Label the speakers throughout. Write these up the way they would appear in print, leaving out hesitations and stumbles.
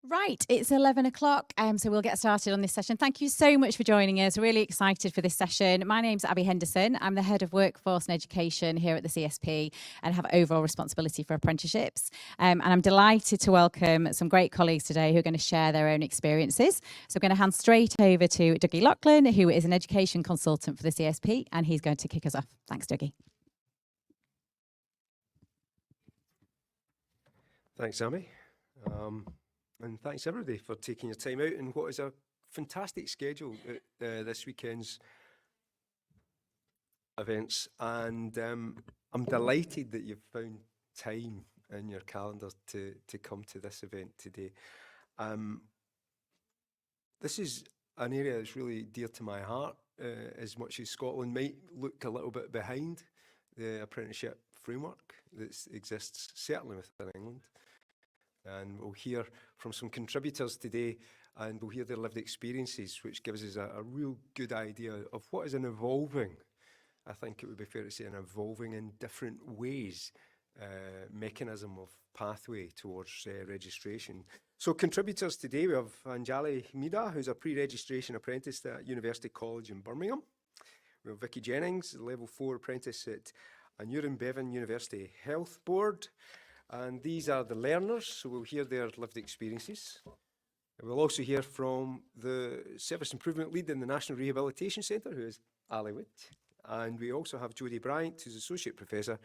Speaker 1: Right, it's 11 o'clock, so we'll get started on this session. Thank you so much for joining us. Really excited for this session. My name's Abby Henderson. I'm the Head of Workforce and Education here at the CSP and have overall responsibility for apprenticeships. And I'm delighted to welcome some great colleagues today who are going to share their own experiences. So I'm going to hand straight over to Dougie Lachlan, who is an education consultant for the CSP, and he's going to kick us off. Thanks, Dougie.
Speaker 2: Thanks, Amy. And thanks everybody for taking your time out in what is a fantastic schedule at this weekend's events. And I'm delighted that you've found time in your calendar to come to this event today. This is an area that's really dear to my heart, as much as Scotland might look a little bit behind the apprenticeship framework that exists certainly within England. And we'll hear from some contributors today, and we'll hear their lived experiences, which gives us a real good idea of what is an evolving, I think it would be fair to say, an evolving in different ways mechanism of pathway towards registration. So contributors today, we have Anjali Mida, who's a pre-registration apprentice at University College in Birmingham. We have Vicky Jennings, level 4 apprentice at Anurin Bevan University Health Board. And these are the learners, so we'll hear their lived experiences. We'll also hear from the Service Improvement Lead in the National Rehabilitation Centre, who is Ali Wood. And we also have Jodie Bryant, who's Associate Professor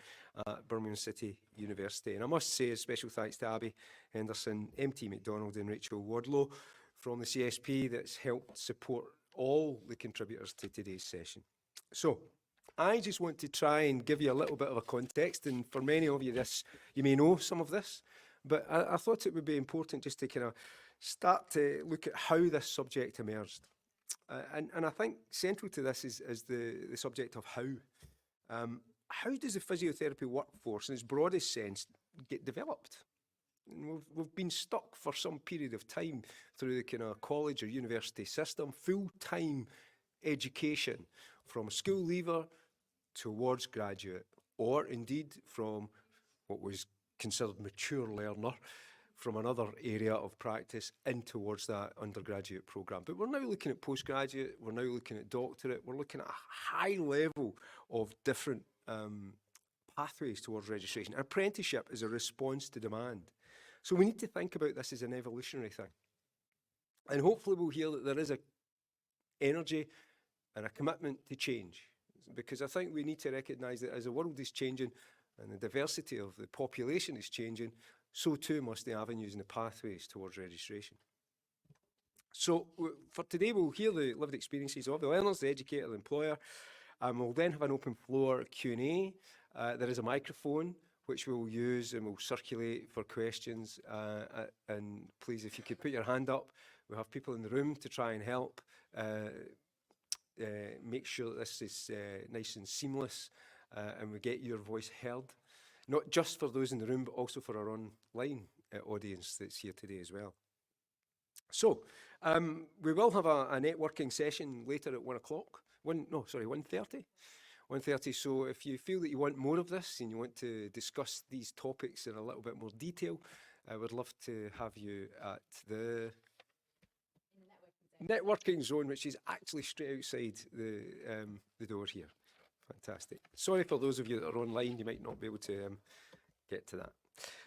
Speaker 2: at Birmingham City University. And I must say a special thanks to Abby Henderson, MT MacDonald and Rachel Wadlow from the CSP that's helped support all the contributors to today's session. So, I just want to try and give you a little bit of a context, and for many of you you may know some of this, but I thought it would be important just to kind of start to look at how this subject emerged. And I think central to this is the subject of how. How does the physiotherapy workforce in its broadest sense get developed? And we've been stuck for some period of time through the kind of college or university system, full-time education from a school leaver towards graduate, or indeed from what was considered mature learner from another area of practice in towards that undergraduate programme. But we're now looking at postgraduate, we're now looking at doctorate, we're looking at a high level of different pathways towards registration. Apprenticeship is a response to demand. So we need to think about this as an evolutionary thing. And hopefully we'll hear that there is a energy and a commitment to change. Because I think we need to recognise that as the world is changing and the diversity of the population is changing, so too must the avenues and the pathways towards registration. So for today, we'll hear the lived experiences of the learners, the educator, the employer, and we'll then have an open floor Q&A. There is a microphone which we'll use and we'll circulate for questions. And please, if you could put your hand up, we'll have people in the room to try and help. Make sure that this is nice and seamless and we get your voice heard, not just for those in the room, but also for our online audience that's here today as well. So we will have a networking session later at 1 o'clock. 1:30. 1:30. So if you feel that you want more of this and you want to discuss these topics in a little bit more detail, I would love to have you at the networking zone, which is actually straight outside the door here. Fantastic. Sorry for those of you that are online, you might not be able to get to that.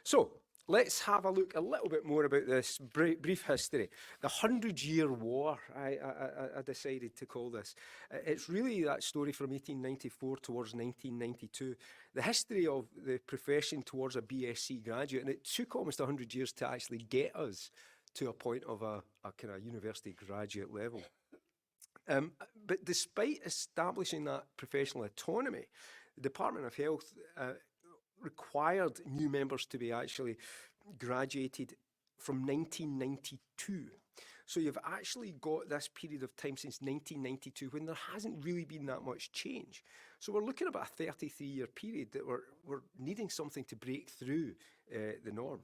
Speaker 2: So let's have a look a little bit more about this brief history. The 100-Year War, I decided to call this. It's really that story from 1894 towards 1992. The history of the profession towards a BSc graduate, and it took almost 100 years to actually get us to a point of a kind of university graduate level. But despite establishing that professional autonomy, the Department of Health required new members to be actually graduated from 1992. So you've actually got this period of time since 1992 when there hasn't really been that much change. So we're looking at about a 33-year period that we're needing something to break through the norm.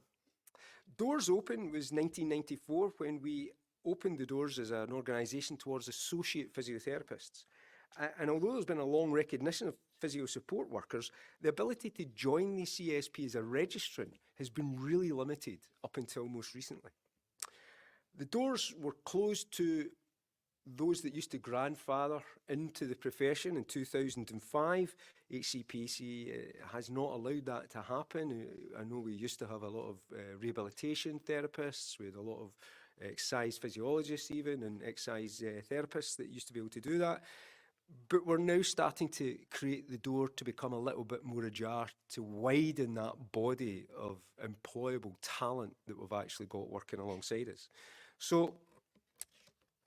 Speaker 2: Doors Open was 1994 when we opened the doors as an organisation towards associate physiotherapists. And although there's been a long recognition of physio support workers, the ability to join the CSP as a registrant has been really limited up until most recently. The doors were closed to those that used to grandfather into the profession in 2005. HCPC has not allowed that to happen. I know we used to have a lot of rehabilitation therapists, we had a lot of exercise physiologists even, and exercise therapists that used to be able to do that. But we're now starting to create the door to become a little bit more ajar, to widen that body of employable talent that we've actually got working alongside us. So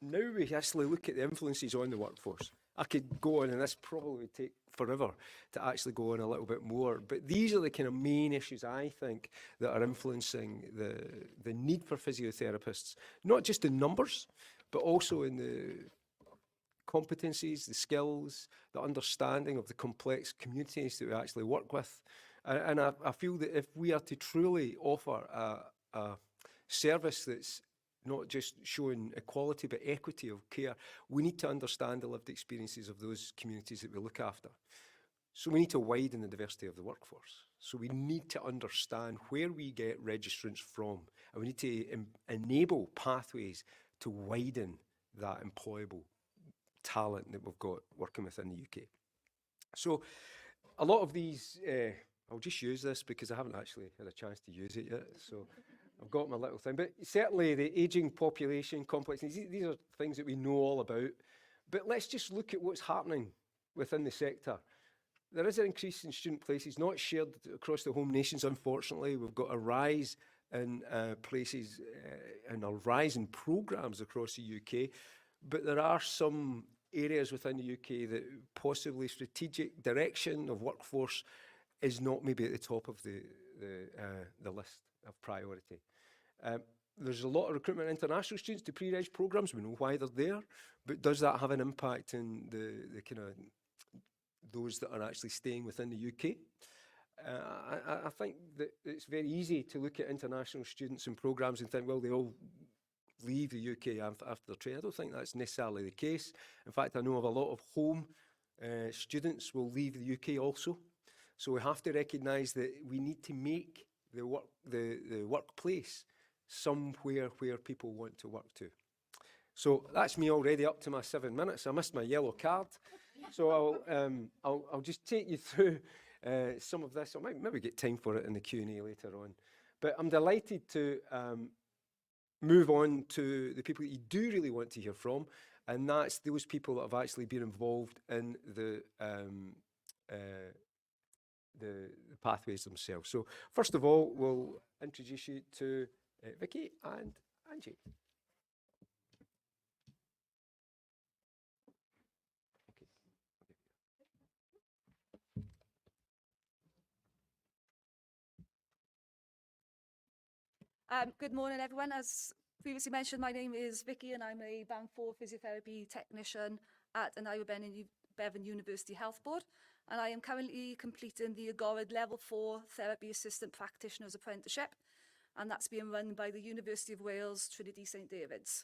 Speaker 2: now we actually look at the influences on the workforce. I could go on, and this probably would take forever to actually go on a little bit more, but these are the kind of main issues I think that are influencing the need for physiotherapists, not just in numbers, but also in the competencies, the skills, the understanding of the complex communities that we actually work with. And I feel that if we are to truly offer a service that's not just showing equality but equity of care, we need to understand the lived experiences of those communities that we look after. So we need to widen the diversity of the workforce. So we need to understand where we get registrants from, and we need to enable pathways to widen that employable talent that we've got working within the UK. So a lot of these, I'll just use this because I haven't actually had a chance to use it yet. So I've got my little thing, but certainly the ageing population complex, these are things that we know all about. But let's just look at what's happening within the sector. There is an increase in student places, not shared across the home nations, unfortunately. We've got a rise in places and a rise in programmes across the UK, but there are some areas within the UK that possibly strategic direction of workforce is not maybe at the top of the list of priority. There's a lot of recruitment of international students to pre-reg programmes. We know why they're there, but does that have an impact in the kind of those that are actually staying within the UK? I think that it's very easy to look at international students and programmes and think, well, they all leave the UK after their training. I don't think that's necessarily the case. In fact, I know of a lot of home students will leave the UK also. So we have to recognise that we need to make the workplace somewhere where people want to work to. So that's me already up to my 7 minutes. I missed my yellow card. So I'll just take you through some of this. I might maybe get time for it in the Q&A later on. But I'm delighted to move on to the people that you do really want to hear from, and that's those people that have actually been involved in the pathways themselves. So first of all, we'll introduce you to Vicky and Angie.
Speaker 3: Good morning, everyone. As previously mentioned, my name is Vicky and I'm a Band 4 physiotherapy technician at Bevan University Health Board. And I am currently completing the Agorad Level 4 Therapy Assistant Practitioner's Apprenticeship. And that's being run by the University of Wales, Trinity St David's.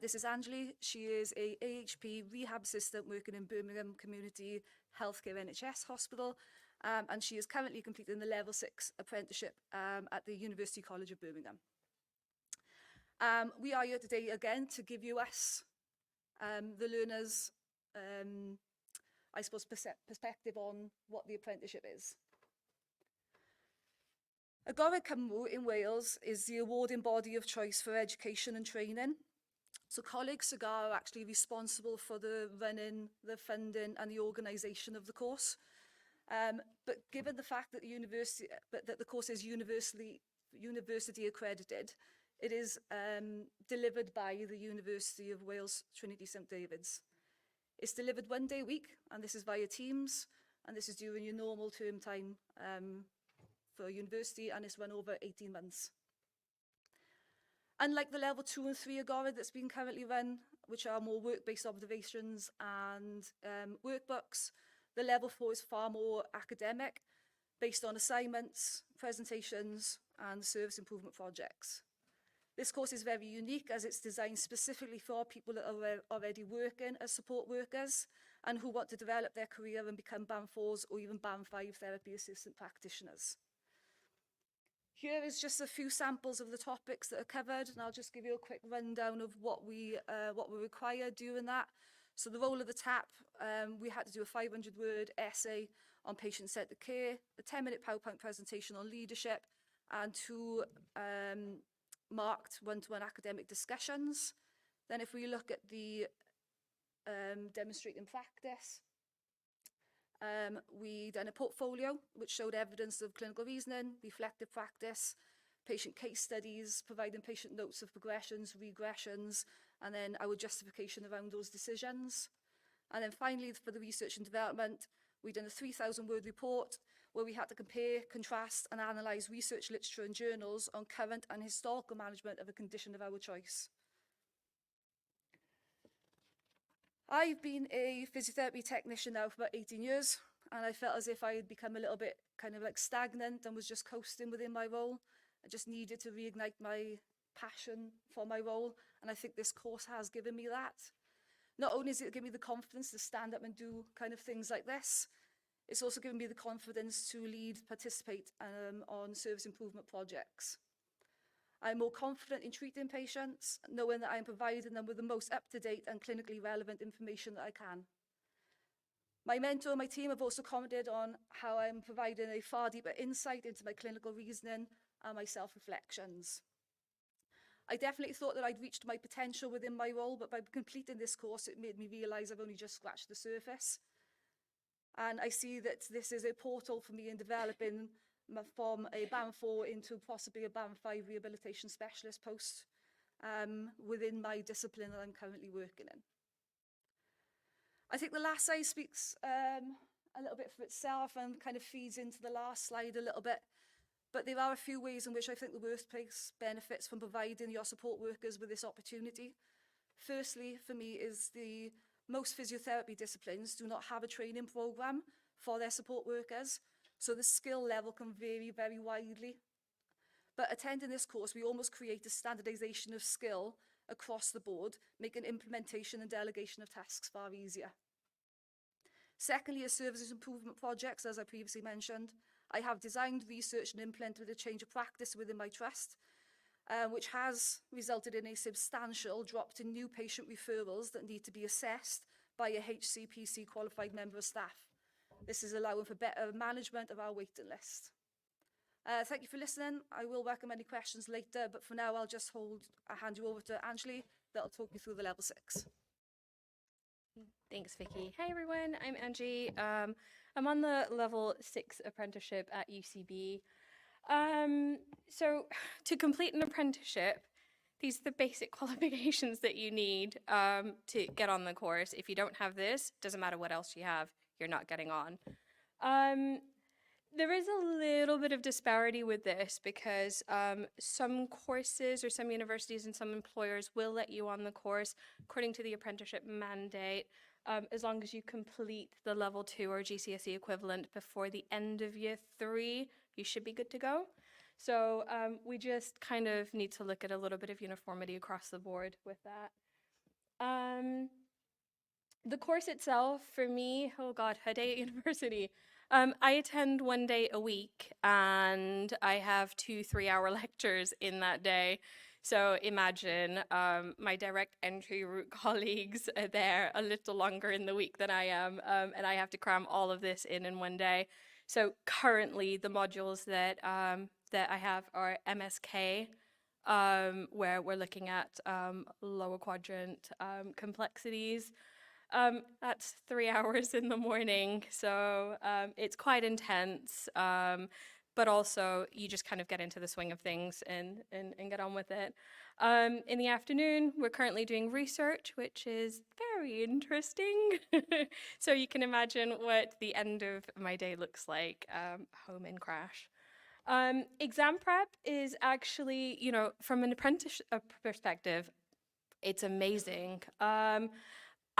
Speaker 3: This is Angie. She is a AHP rehab assistant working in Birmingham Community Healthcare NHS Hospital. And she is currently completing the Level 6 apprenticeship at the University College of Birmingham. We are here today again to give you the learners, I suppose, perspective on what the apprenticeship is. Agorad Cymru in Wales is the awarding body of choice for education and training. So colleagues are actually responsible for the running, the funding and the organisation of the course. But given the fact that the course is university accredited, it is delivered by the University of Wales Trinity St David's. It's delivered 1 day a week, and this is via Teams, and this is during your normal term time for university, and it's run over 18 months. Unlike the Level 2 and 3 Agorad that's been currently run, which are more work-based observations and workbooks, the Level 4 is far more academic, based on assignments, presentations, and service improvement projects. This course is very unique as it's designed specifically for people that are already working as support workers and who want to develop their career and become Band 4s or even Band 5 therapy assistant practitioners. Here is just a few samples of the topics that are covered, and I'll just give you a quick rundown of what we required during that. So the role of the TAP, we had to do a 500-word essay on patient-centered care, a 10-minute PowerPoint presentation on leadership, and 2 marked one-to-one academic discussions. Then if we look at the demonstrate in practice, we done a portfolio which showed evidence of clinical reasoning, reflective practice, patient case studies, providing patient notes of progressions, regressions, and then our justification around those decisions. And then finally, for the research and development, we done a 3,000-word report where we had to compare, contrast, and analyse research literature and journals on current and historical management of a condition of our choice. I've been a physiotherapy technician now for about 18 years, and I felt as if I had become a little bit kind of like stagnant and was just coasting within my role. I just needed to reignite my passion for my role, and I think this course has given me that. Not only has it given me the confidence to stand up and do kind of things like this, it's also given me the confidence to lead, participate on service improvement projects. I'm more confident in treating patients, knowing that I'm providing them with the most up-to-date and clinically relevant information that I can. My mentor and my team have also commented on how I'm providing a far deeper insight into my clinical reasoning and my self-reflections. I definitely thought that I'd reached my potential within my role, but by completing this course, it made me realise I've only just scratched the surface. And I see that this is a portal for me in developing from a Band 4 into possibly a Band 5 rehabilitation specialist post within my discipline that I'm currently working in. I think the last slide speaks a little bit for itself and kind of feeds into the last slide a little bit. But there are a few ways in which I think the workplace benefits from providing your support workers with this opportunity. Firstly, for me, is most physiotherapy disciplines do not have a training programme for their support workers, so the skill level can vary very widely. But attending this course, we almost create a standardisation of skill across the board, making implementation and delegation of tasks far easier. Secondly, as services improvement projects, as I previously mentioned, I have designed, researched and implemented a change of practice within my trust, which has resulted in a substantial drop in new patient referrals that need to be assessed by a HCPC qualified member of staff. This is allowing for better management of our waiting list. Thank you for listening. I will welcome any questions later, but for now I'll just hand you over to Anjali that'll talk you through the level 6.
Speaker 4: Thanks, Vicky. Hi, everyone. I'm Angie. I'm on the level 6 apprenticeship at UCB. So to complete an apprenticeship, these are the basic qualifications that you need to get on the course. If you don't have this, doesn't matter what else you have, you're not getting on. There is a little bit of disparity with this because some courses or some universities and some employers will let you on the course according to the apprenticeship mandate, as long as you complete the level 2 or GCSE equivalent before the end of year 3, you should be good to go. So we just kind of need to look at a little bit of uniformity across the board with that. The course itself, for me, oh God, a day at university. I attend 1 day a week and I have 2 3-hour lectures in that day. So imagine my direct entry route colleagues are there a little longer in the week than I am, and I have to cram all of this in 1 day. So currently the modules that I have are MSK, where we're looking at lower quadrant complexities. That's 3 hours in the morning, so it's quite intense, but also you just kind of get into the swing of things and get on with it. In the afternoon, we're currently doing research, which is very interesting. So you can imagine what the end of my day looks like, home and crash. Exam prep is actually, from an apprentice perspective, it's amazing.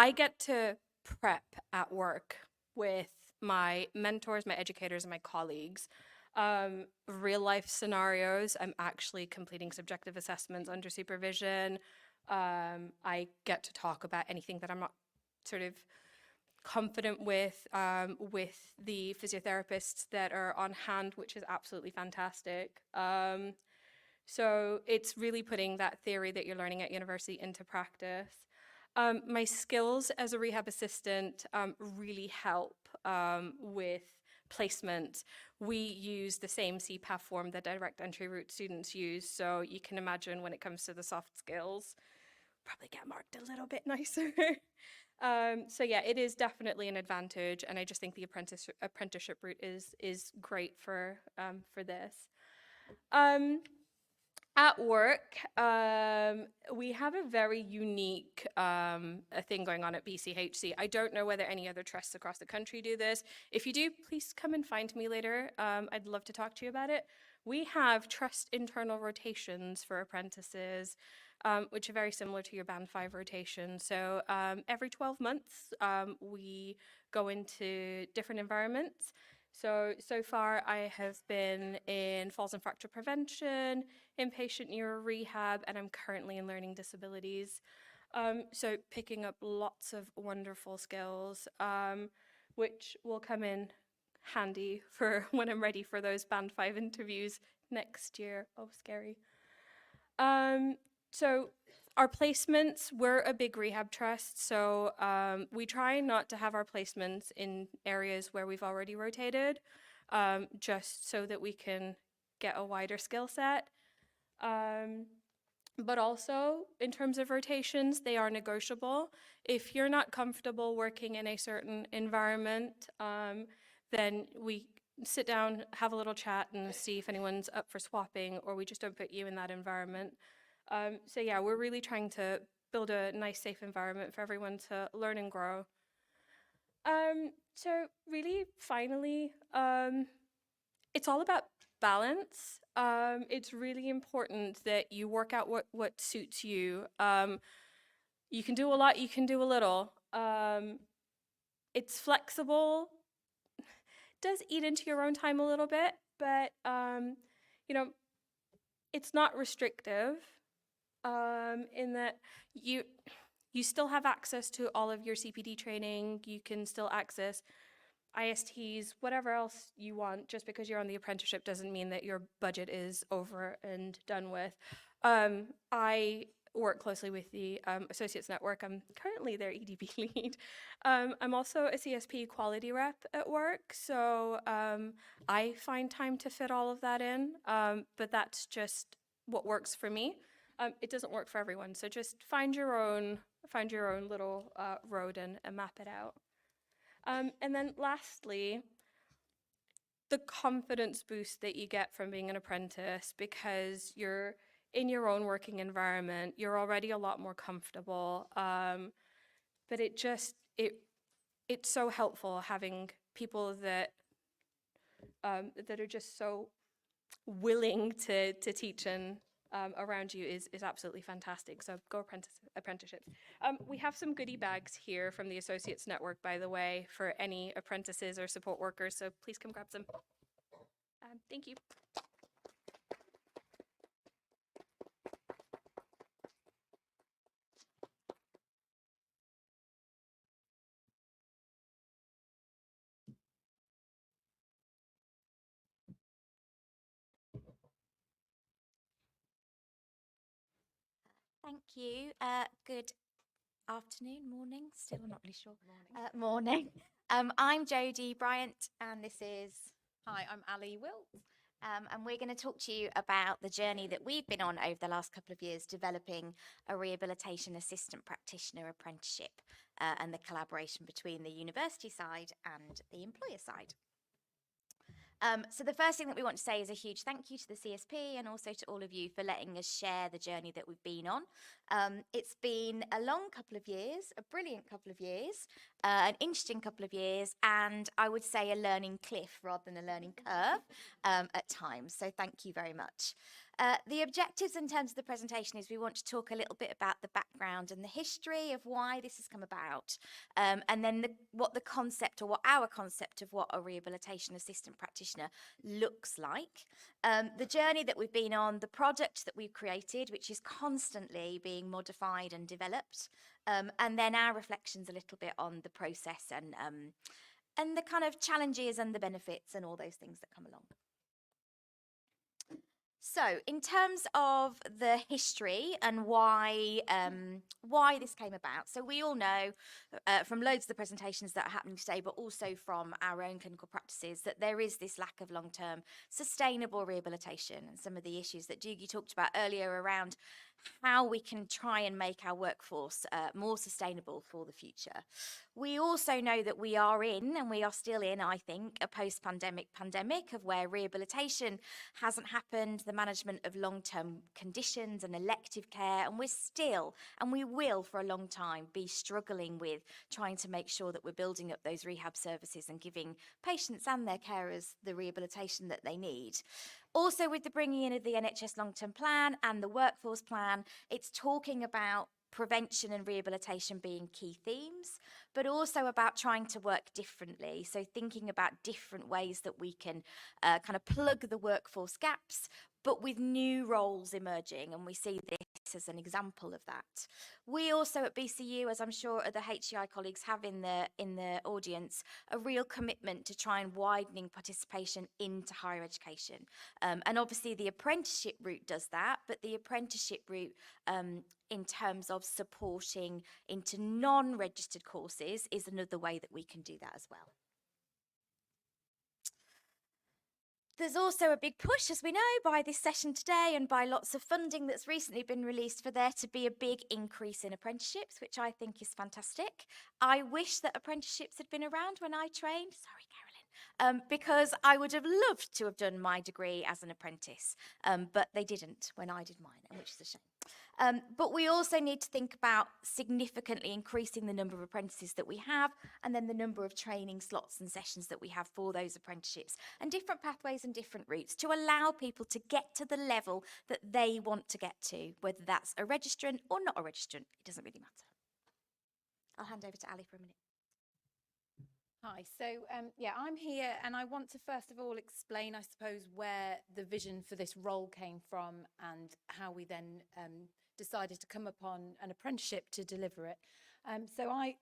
Speaker 4: I get to prep at work with my mentors, my educators, and my colleagues. Real life scenarios, I'm actually completing subjective assessments under supervision. I get to talk about anything that I'm not sort of confident with the physiotherapists that are on hand, which is absolutely fantastic. So it's really putting that theory that you're learning at university into practice. My skills as a rehab assistant really help with placement. We use the same CPAF form that direct entry route students use, so you can imagine when it comes to the soft skills, probably get marked a little bit nicer. So yeah, it is definitely an advantage, and I just think the apprenticeship route is great for this. At work, we have a very unique a thing going on at BCHC. I don't know whether any other trusts across the country do this. If you do, please come and find me later. I'd love to talk to you about it. We have trust internal rotations for apprentices, which are very similar to your Band 5 rotation. So every 12 months, we go into different environments. So far I have been in falls and fracture prevention, inpatient neuro rehab, and I'm currently in learning disabilities. So picking up lots of wonderful skills, which will come in handy for when I'm ready for those Band 5 interviews next year. Oh, scary. So our placements, we're a big rehab trust, so we try not to have our placements in areas where we've already rotated, just so that we can get a wider skill set. But also, in terms of rotations, they are negotiable. If you're not comfortable working in a certain environment, then we sit down, have a little chat, and see if anyone's up for swapping, or we just don't put you in that environment. So yeah, we're really trying to build a nice, safe environment for everyone to learn and grow. So really, finally, it's all about balance. It's really important that you work out what suits you. You can do a lot, you can do a little. It's flexible. Does eat into your own time a little bit, but you know, it's not restrictive. In that you still have access to all of your CPD training. You can still access ISTs, whatever else you want. Just because you're on the apprenticeship doesn't mean that your budget is over and done with. I work closely with the Associates Network. I'm currently their EDB lead. I'm also a CSP quality rep at work, so I find time to fit all of that in, but that's just what works for me. It doesn't work for everyone, so just find your own little road and map it out. And then lastly, the confidence boost that you get from being an apprentice, because you're in your own working environment, you're already a lot more comfortable. But it's so helpful having people that are just so willing to teach and around you is absolutely fantastic. So go apprenticeships. We have some goodie bags here from the Associates Network, by the way, for any apprentices or support workers. So please come grab some. Thank you.
Speaker 5: Thank you. Good afternoon, morning, still not really sure. Morning. I'm Jodie Bryant, and this is...
Speaker 1: Hi, I'm Ali Wilt.
Speaker 5: and we're going to talk to you about the journey that we've been on over the last couple of years, developing a rehabilitation assistant practitioner apprenticeship and the collaboration between the university side and the employer side. So the first thing that we want to say is a huge thank you to the CSP and also to all of you for letting us share the journey that we've been on. It's been a long couple of years, a brilliant couple of years, an interesting couple of years, and I would say a learning cliff rather than a learning curve at times. So thank you very much. The objectives in terms of the presentation is we want to talk a little bit about the background and the history of why this has come about, and then what the concept, or what our concept of what a rehabilitation assistant practitioner looks like, the journey that we've been on, the product that we've created, which is constantly being modified and developed, and then our reflections a little bit on the process and the kind of challenges and the benefits and all those things that come along. So, in terms of the history and why this came about, so we all know from loads of the presentations that are happening today, but also from our own clinical practices, that there is this lack of long-term sustainable rehabilitation, and some of the issues that Doogie talked about earlier around how we can try and make our workforce more sustainable for the future. We also know that we are in, and we are still in, I think, a post-pandemic pandemic of where rehabilitation hasn't happened, the management of long-term conditions and elective care, and we're still, and we will for a long time, be struggling with trying to make sure that we're building up those rehab services and giving patients and their carers the rehabilitation that they need. Also, with the bringing in of the NHS long-term plan and the workforce plan, it's talking about prevention and rehabilitation being key themes, but also about trying to work differently. So thinking about different ways that we can kind of plug the workforce gaps, but with new roles emerging, and we see this as an example of that. We also at BCU, as I'm sure the HEI colleagues have in the audience, a real commitment to try and widening participation into higher education. And obviously the apprenticeship route does that, but the apprenticeship route in terms of supporting into non-registered courses is another way that we can do that as well. There's also a big push, as we know, by this session today and by lots of funding that's recently been released for there to be a big increase in apprenticeships, which I think is fantastic. I wish that apprenticeships had been around when I trained. Sorry, Carolyn. Because I would have loved to have done my degree as an apprentice, but they didn't when I did mine, which is a shame. But we also need to think about significantly increasing the number of apprentices that we have, and then the number of training slots and sessions that we have for those apprenticeships, and different pathways and different routes to allow people to get to the level that they want to get to, whether that's a registrant or not a registrant, it doesn't really matter. I'll hand over to Ali for a minute.
Speaker 6: Hi, so yeah, I'm here and I want to first of all explain, I suppose, where the vision for this role came from and how we then decided to come upon an apprenticeship to deliver it. So I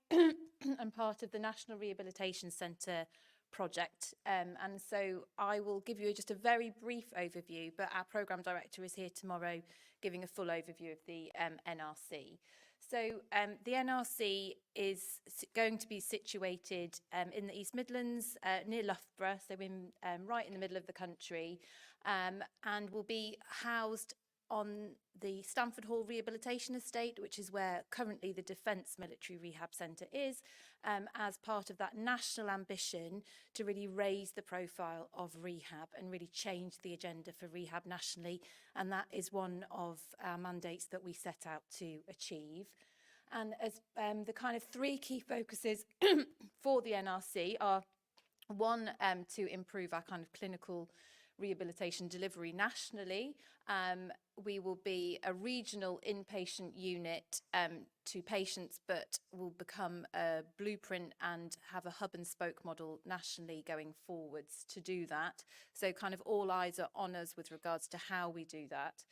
Speaker 6: am part of the National Rehabilitation Centre project, and so I will give you just a very brief overview, but our programme director is here tomorrow giving a full overview of the NRC. So the NRC is going to be situated in the East Midlands, near Loughborough, so in right in the middle of the country, and will be housed on the Stamford Hall Rehabilitation Estate, which is where currently the Defence Military Rehab Centre is, as part of that national ambition to really raise the profile of rehab and really change the agenda for rehab nationally. And that is one of our mandates that we set out to achieve. And as the kind of three key focuses for the NRC are, one, to improve our kind of clinical rehabilitation delivery nationally. We will be a regional inpatient unit to patients, but will become a blueprint and have a hub and spoke model nationally going forwards to do that. So kind of all eyes are on us with regards to how we do that.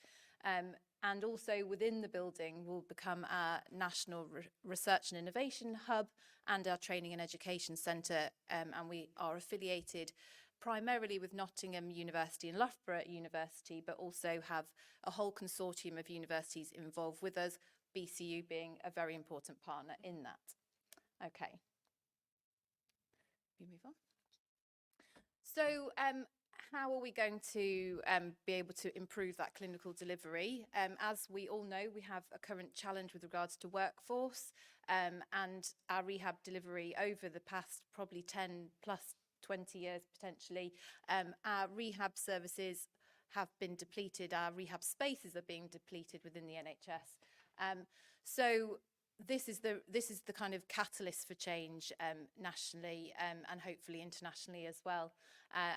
Speaker 6: And also within the building will become our National Research and Innovation Hub and our Training and Education Centre, and we are affiliated primarily with Nottingham University and Loughborough University, but also have a whole consortium of universities involved with us, BCU being a very important partner in that. Okay. We move on. So how are we going to be able to improve that clinical delivery? As we all know, we have a current challenge with regards to workforce, and our rehab delivery over the past probably 10 plus 20 years potentially, our rehab services have been depleted, our rehab spaces are being depleted within the NHS. So this is the kind of catalyst for change nationally and hopefully internationally as well.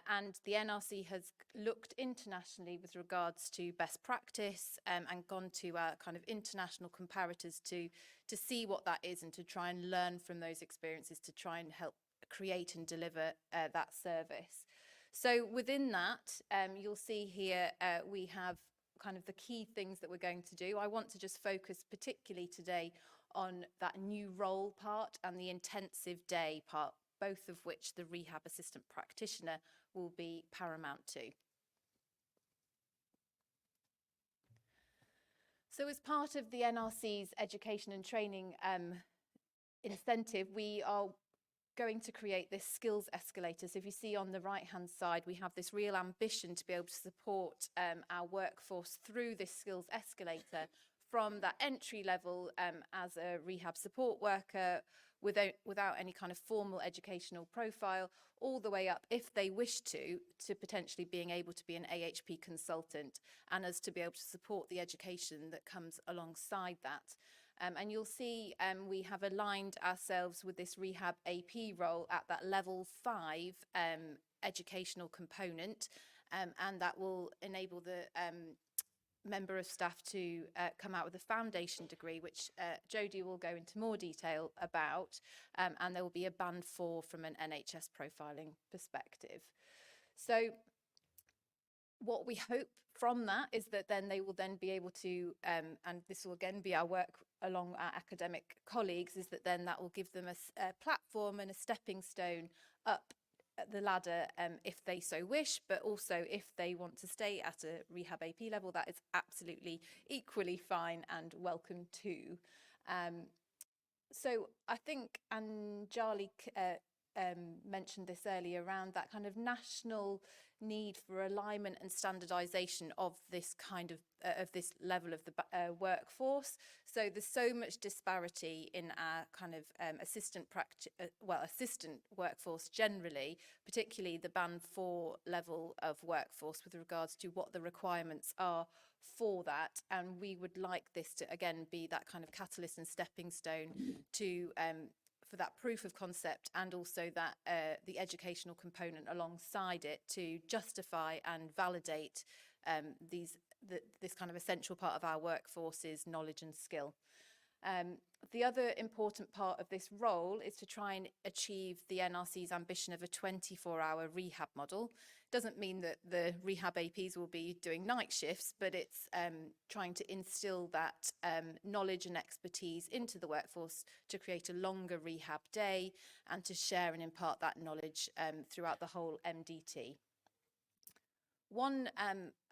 Speaker 6: And the NRC has looked internationally with regards to best practice and gone to kind of international comparators to see what that is and to try and learn from those experiences to try and help create and deliver that service. So within that, you'll see here we have kind of the key things that we're going to do. I want to just focus particularly today on that new role part and the intensive day part, both of which the rehab assistant practitioner will be paramount to. So as part of the NRC's education and training incentive, we are going to create this skills escalator. So if you see on the right hand side, we have this real ambition to be able to support our workforce through this skills escalator from that entry level as a rehab support worker without any kind of formal educational profile, all the way up, if they wish to potentially being able to be an AHP consultant and us to be able to support the education that comes alongside that. And you'll see we have aligned ourselves with this rehab AP role at that level 5 educational component, and that will enable the member of staff to come out with a foundation degree, which Jodie will go into more detail about, and there will be a band 4 from an NHS profiling perspective. So what we hope from that is that then they will then be able to, and this will again be our work along our academic colleagues, is that then that will give them a platform and a stepping stone up the ladder if they so wish, but also if they want to stay at a rehab AP level, that is absolutely equally fine and welcome too. So I think Anjali mentioned this earlier around that kind of national need for alignment and standardization of this kind of this level of the workforce. So there's so much disparity in our kind of assistant workforce generally, particularly the band 4 level of workforce with regards to what the requirements are for that. And we would like this to again be that kind of catalyst and stepping stone to for that proof of concept, and also that the educational component alongside it to justify and validate this kind of essential part of our workforce's knowledge and skill. The other important part of this role is to try and achieve the NRC's ambition of a 24-hour rehab model. Doesn't mean that the rehab APs will be doing night shifts, but it's trying to instill that knowledge and expertise into the workforce to create a longer rehab day and to share and impart that knowledge throughout the whole MDT. One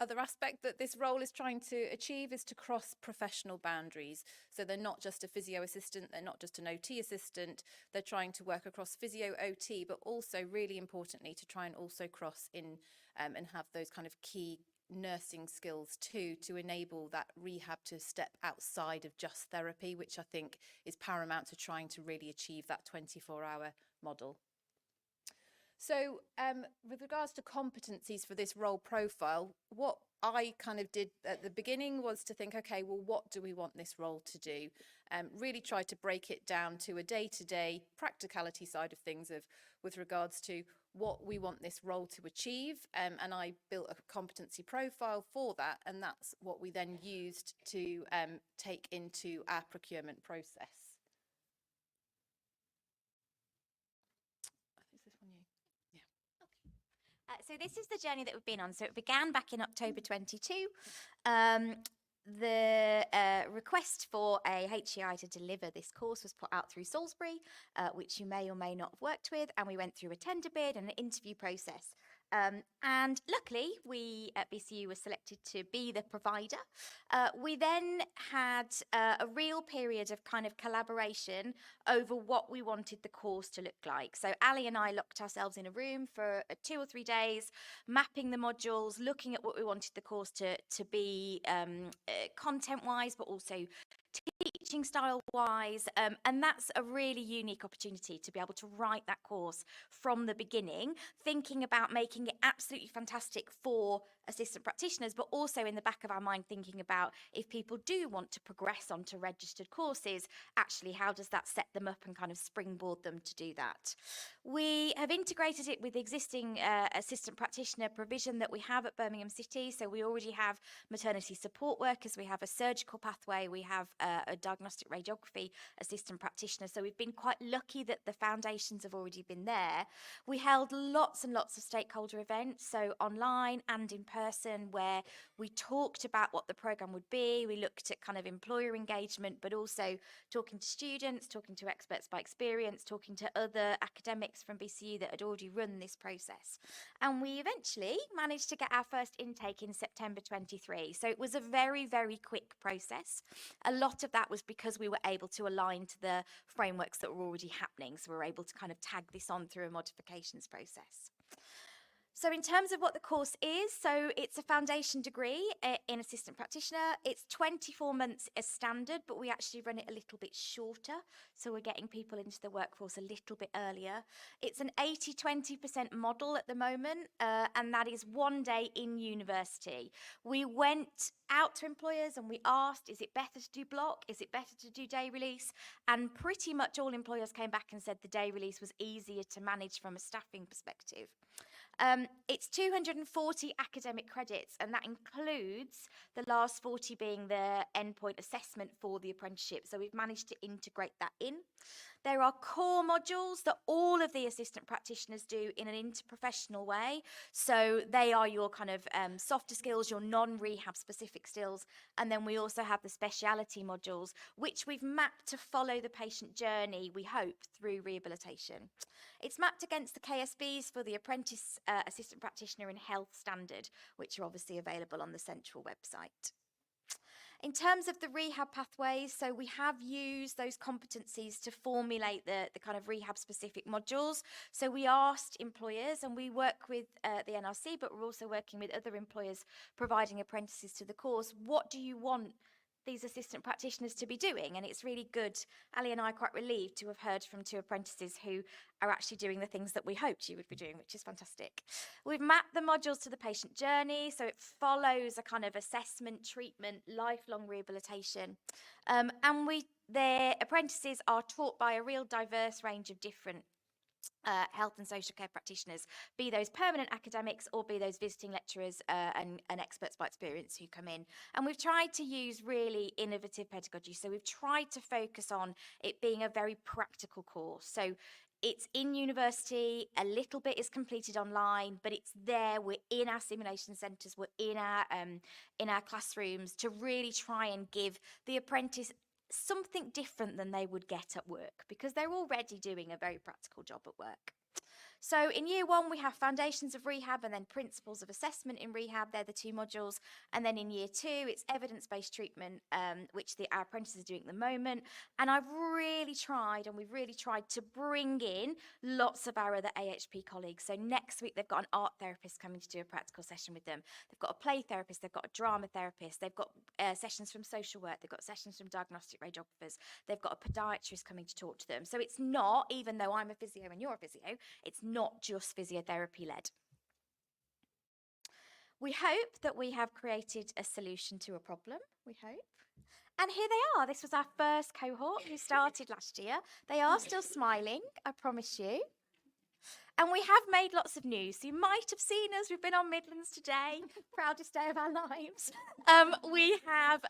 Speaker 6: other aspect that this role is trying to achieve is to cross professional boundaries. So they're not just a physio assistant, they're not just an OT assistant, they're trying to work across physio OT, but also really importantly to try and also cross in and have those kind of key nursing skills too, to enable that rehab to step outside of just therapy, which I think is paramount to trying to really achieve that 24-hour model. So with regards to competencies for this role profile, what I kind of did at the beginning was to think, okay, well, what do we want this role to do? Really try to break it down to a day-to-day practicality side of things with regards to what we want this role to achieve. And I built a competency profile for that. And that's what we then used to take into our procurement process.
Speaker 5: So this is the journey that we've been on. So it began back in October 22. The request for a HCI to deliver this course was put out through Salisbury, which you may or may not have worked with, and we went through a tender bid and an interview process. And luckily, we at BCU were selected to be the provider. We then had a real period of kind of collaboration over what we wanted the course to look like. So Ali and I locked ourselves in a room for 2 or 3 days, mapping the modules, looking at what we wanted the course to be content-wise, but also teaching style wise, and that's a really unique opportunity to be able to write that course from the beginning, thinking about making it absolutely fantastic for assistant practitioners, but also in the back of our mind thinking about if people do want to progress onto registered courses, actually how does that set them up and kind of springboard them to do that. We have integrated it with existing assistant practitioner provision that we have at Birmingham City. So we already have maternity support workers, we have a surgical pathway, we have a diagnostic radiography assistant practitioner. So we've been quite lucky that the foundations have already been there. We held lots and lots of stakeholder events, so online and in person, where we talked about what the programme would be. We looked at kind of employer engagement, but also talking to students, talking to experts by experience, talking to other academics from BCU that had already run this process. And we eventually managed to get our first intake in September 23. So it was a very, very quick process. A lot of that was because we were able to align to the frameworks that were already happening. So we were able to kind of tag this on through a modifications process. So in terms of what the course is, so it's a foundation degree in assistant practitioner. It's 24 months as standard, but we actually run it a little bit shorter. So we're getting people into the workforce a little bit earlier. It's an 80-20% model at the moment, and that is 1 day in university. We went out to employers and we asked, is it better to do block? Is it better to do day release? And pretty much all employers came back and said the day release was easier to manage from a staffing perspective. It's 240 academic credits, and that includes the last 40 being the endpoint assessment for the apprenticeship. So we've managed to integrate that in. There are core modules that all of the assistant practitioners do in an interprofessional way. So they are your kind of softer skills, your non-rehab specific skills. And then we also have the speciality modules, which we've mapped to follow the patient journey, we hope, through rehabilitation. It's mapped against the KSBs for the apprentice assistant practitioner in health standard, which are obviously available on the central website. In terms of the rehab pathways, so we have used those competencies to formulate the kind of rehab specific modules. So we asked employers, and we work with the NRC, but we're also working with other employers providing apprentices to the course. What do you want these assistant practitioners to be doing? And it's really good. Ali and I are quite relieved to have heard from 2 apprentices who are actually doing the things that we hoped you would be doing, which is fantastic. We've mapped the modules to the patient journey, so it follows a kind of assessment, treatment, lifelong rehabilitation. And their apprentices are taught by a real diverse range of different health and social care practitioners, be those permanent academics or be those visiting lecturers and experts by experience who come in. And we've tried to use really innovative pedagogy. So we've tried to focus on it being a very practical course. So it's in university, a little bit is completed online, but it's there. We're in our simulation centres, we're in our classrooms to really try and give the apprentice something different than they would get at work, because they're already doing a very practical job at work. So in year 1, we have foundations of rehab and then principles of assessment in rehab. They're the 2 modules. And then in year 2, it's evidence-based treatment, which our apprentices are doing at the moment. And we've really tried to bring in lots of our other AHP colleagues. So next week, they've got an art therapist coming to do a practical session with them. They've got a play therapist, they've got a drama therapist, they've got sessions from social work, they've got sessions from diagnostic radiographers, they've got a podiatrist coming to talk to them. So it's not, even though I'm a physio and you're a physio, it's not just physiotherapy led. We hope that we have created a solution to a problem, we hope. And here they are. This was our first cohort who started last year. They are still smiling, I promise you. And we have made lots of news. So you might have seen us. We've been on Midlands today. Proudest day of our lives. We have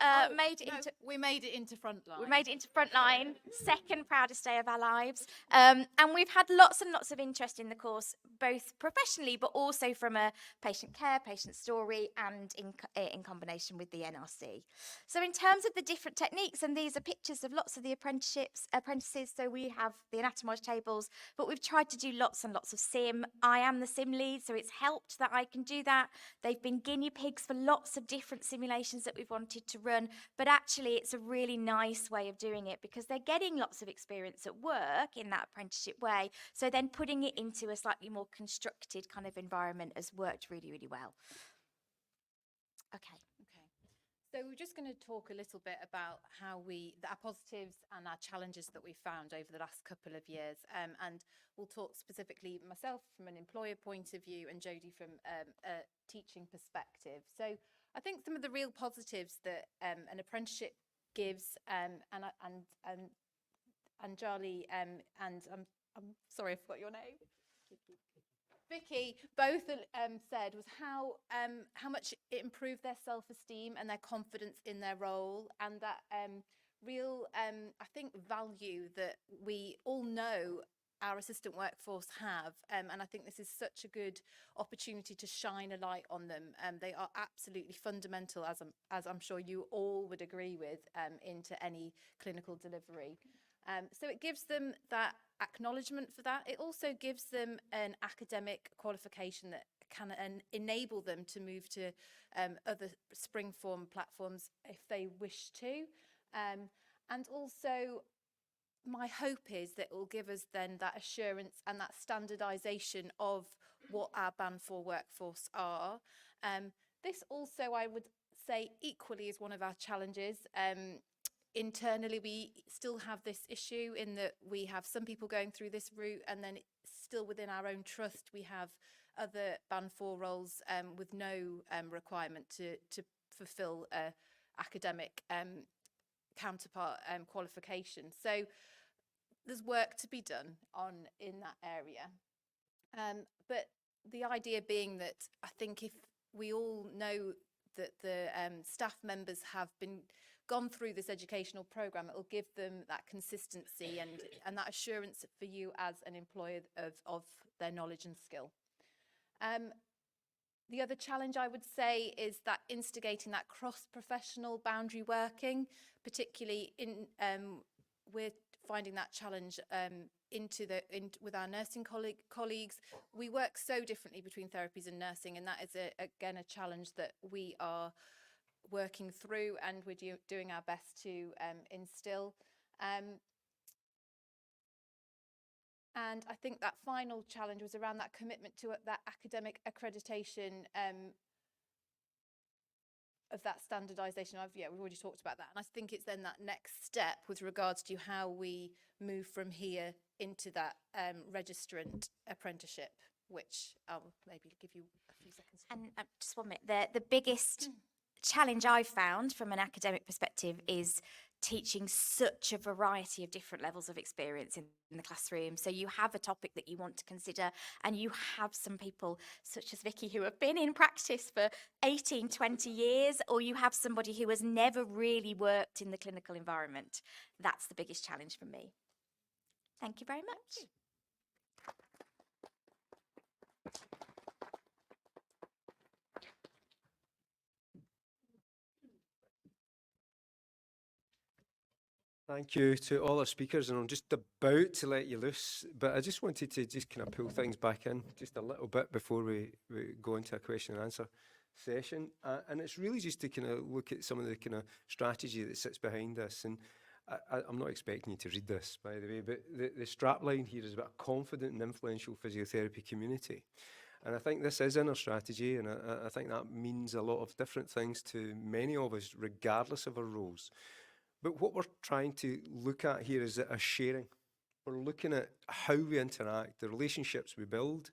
Speaker 6: we made it into Frontline.
Speaker 5: We made it into Frontline, second proudest day of our lives. And we've had lots and lots of interest in the course, both professionally, but also from a patient care, patient story, and in combination with the NRC. So in terms of the different techniques, and these are pictures of lots of the apprentices. So we have the anatomage tables, but we've tried to do lots and lots of sim. I am the sim lead, so it's helped that I can do that. They've been guinea pigs for lots of different simulations that we've wanted to run, but actually it's a really nice way of doing it because they're getting lots of experience at work in that apprenticeship way. So then putting it into a slightly more constructed kind of environment has worked really, really well. Okay.
Speaker 6: So we're just going to talk a little bit about how our positives and our challenges that we found over the last couple of years. And we'll talk specifically myself from an employer point of view and Jodie from a teaching perspective. So I think some of the real positives that an apprenticeship gives, and Charlie, and I'm sorry, I forgot your name. Vicky both said was how much it improved their self-esteem and their confidence in their role, and that real I think value that we all know our assistant workforce have, and I think this is such a good opportunity to shine a light on them. They are absolutely fundamental, as I'm sure you all would agree with, into any clinical delivery. So it gives them that acknowledgement for that. It also gives them an academic qualification that can enable them to move to other spring form platforms if they wish to. And also, my hope is that it will give us then that assurance and that standardisation of what our Band 4 workforce are. This also, I would say, equally is one of our challenges. Internally, we still have this issue in that we have some people going through this route, and then still within our own trust, we have other Band 4 roles with no requirement to fulfil academic counterpart qualification. So there's work to be done in that area. But the idea being that I think if we all know that the staff members have gone through this educational programme, it will give them that consistency and that assurance for you as an employer of their knowledge and skill. The other challenge I would say is that instigating that cross-professional boundary working, particularly we're finding that challenge with our nursing colleagues. We work so differently between therapies and nursing, and that is again a challenge that we are working through, and we're doing our best to instill. And I think that final challenge was around that commitment to that academic accreditation of that standardisation. We've already talked about that. And I think it's then that next step with regards to how we move from here into that registrant apprenticeship, which I'll maybe give you a few seconds.
Speaker 5: And just 1 minute, the biggest challenge I've found from an academic perspective is teaching such a variety of different levels of experience in the classroom. So you have a topic that you want to consider, and you have some people such as Vicky who have been in practice for 18, 20 years, or you have somebody who has never really worked in the clinical environment. That's the biggest challenge for me. Thank you very much.
Speaker 2: Thank you to all our speakers, and I'm just about to let you loose, but I just wanted to just kind of pull things back in just a little bit before we go into a question and answer session. And it's really just to kind of look at some of the kind of strategy that sits behind this. And I'm not expecting you to read this, by the way, but the strapline here is about a confident and influential physiotherapy community. And I think this is in our strategy, and I think that means a lot of different things to many of us, regardless of our roles. But what we're trying to look at here is a sharing. We're looking at how we interact, the relationships we build,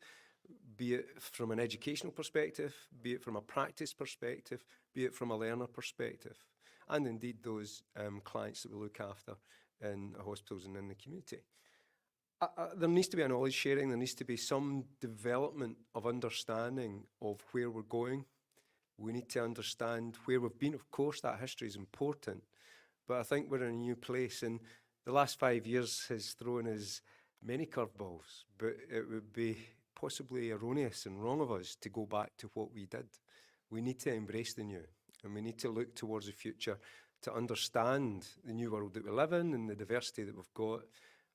Speaker 2: be it from an educational perspective, be it from a practice perspective, be it from a learner perspective, and indeed those clients that we look after in hospitals and in the community. There needs to be a knowledge sharing, there needs to be some development of understanding of where we're going. We need to understand where we've been. Of course, that history is important. But I think we're in a new place, and the last 5 years has thrown us many curveballs, but it would be possibly erroneous and wrong of us to go back to what we did. We need to embrace the new, and we need to look towards the future to understand the new world that we live in and the diversity that we've got,